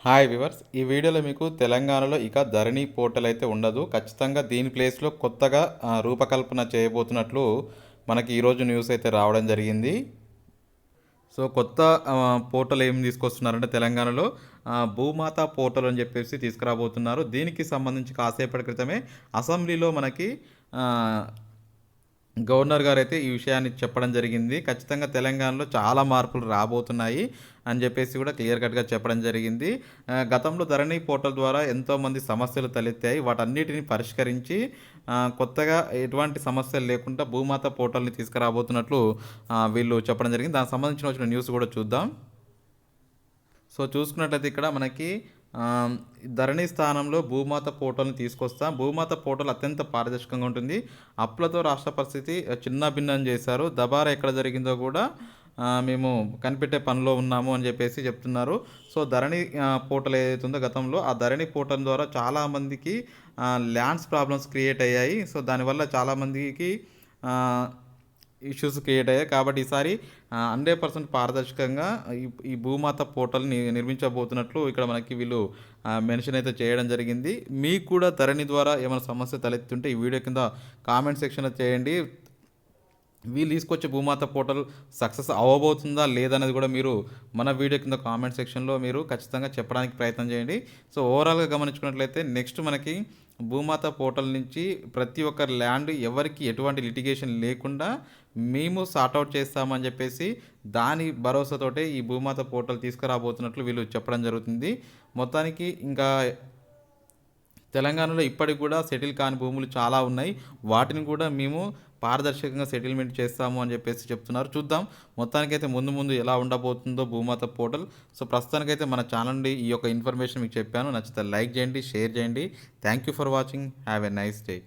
Hi viewers, ఈ వీడియోలో మీకు తెలంగాణలో ఇక ధరణి పోర్టల్ అయితే ఉండదు. ఖచ్చితంగా దీని ప్లేస్లో కొత్తగా రూపకల్పన చేయబోతున్నట్లు మనకి ఈరోజు న్యూస్ అయితే రావడం జరిగింది. సో కొత్త పోర్టల్ ఏం తీసుకొస్తున్నారంటే తెలంగాణలో భూమాత పోర్టల్ అని చెప్పేసి తీసుకురాబోతున్నారు. దీనికి సంబంధించి కాసేపటి క్రితమే అసెంబ్లీలో మనకి గవర్నర్ గారైతే ఈ విషయాన్ని చెప్పడం జరిగింది. ఖచ్చితంగా తెలంగాణలో చాలా మార్పులు రాబోతున్నాయి అని చెప్పేసి కూడా క్లియర్ కట్‌గా చెప్పడం జరిగింది. గతంలో ధరణి పోర్టల్ ద్వారా ఎంతోమంది సమస్యలు తలెత్తాయి. వాటన్నిటిని పరిష్కరించి కొత్తగా ఎటువంటి సమస్యలు లేకుండా భూమాత పోర్టల్‌ని తీసుకురాబోతున్నట్లు వీళ్ళు చెప్పడం జరిగింది. దానికి సంబంధించిన వచ్చిన న్యూస్ కూడా చూద్దాం. సో చూసుకున్నట్లయితే ఇక్కడ మనకి ధరణి స్థానంలో భూమాత పోర్టల్ని తీసుకొస్తాం. భూమాత పోర్టల్ అత్యంత పారదర్శకంగా ఉంటుంది. అప్పులతో రాష్ట్ర పరిస్థితి చిన్నాభిన్నం చేశారు. దబారా ఎక్కడ జరిగిందో కూడా మేము కనిపెట్టే పనిలో ఉన్నాము అని చెప్పేసి చెప్తున్నారు. సో ధరణి పోర్టల్ ఏదైతే ఉందో గతంలో ఆ ధరణి పోర్టల్ ద్వారా చాలామందికి ల్యాండ్స్ ప్రాబ్లమ్స్ క్రియేట్ అయ్యాయి. సో దానివల్ల చాలామందికి ఇష్యూస్ క్రియేట్ అయ్యాయి. కాబట్టి ఈసారి 100% పారదర్శకంగా ఈ భూమాత పోర్టల్ని నిర్మించబోతున్నట్లు ఇక్కడ మనకి వీళ్ళు మెన్షన్ అయితే చేయడం జరిగింది. మీకు కూడా ధరణి ద్వారా ఏమైనా సమస్య తలెత్తుంటే ఈ వీడియో కింద కామెంట్ సెక్షన్లో చేయండి. వీళ్ళు తీసుకొచ్చే భూమాత పోర్టల్ సక్సెస్ అవ్వబోతుందా లేదనేది కూడా మీరు మన వీడియో కింద కామెంట్ సెక్షన్లో మీరు ఖచ్చితంగా చెప్పడానికి ప్రయత్నం చేయండి. సో ఓవరాల్గా గమనించుకున్నట్లయితే నెక్స్ట్ మనకి భూమాత పోర్టల్ నుంచి ప్రతి ఒక్క ల్యాండ్ ఎవరికి ఎటువంటి లిటిగేషన్ లేకుండా మేము సార్ట్అవుట్ చేస్తామని చెప్పేసి దాని భరోసాతోటే ఈ భూమాత పోర్టల్ తీసుకురాబోతున్నట్లు వీళ్ళు చెప్పడం జరుగుతుంది. మొత్తానికి ఇంకా తెలంగాణలో ఇప్పటికి కూడా సెటిల్ కాని భూములు చాలా ఉన్నాయి. వాటిని కూడా మేము పారదర్శకంగా సెటిల్మెంట్ చేస్తాము అని చెప్పేసి చెప్తున్నారు. చూద్దాం మొత్తానికైతే ముందు ముందు ఎలా ఉండబోతుందో భూమాత పోర్టల్. సో ప్రస్తుతానికైతే మన ఛానల్ నుండి ఈ యొక్క ఇన్ఫర్మేషన్ మీకు చెప్పాను. నచ్చితే లైక్ చేయండి, షేర్ చేయండి. Thank you for watching. Have a nice day.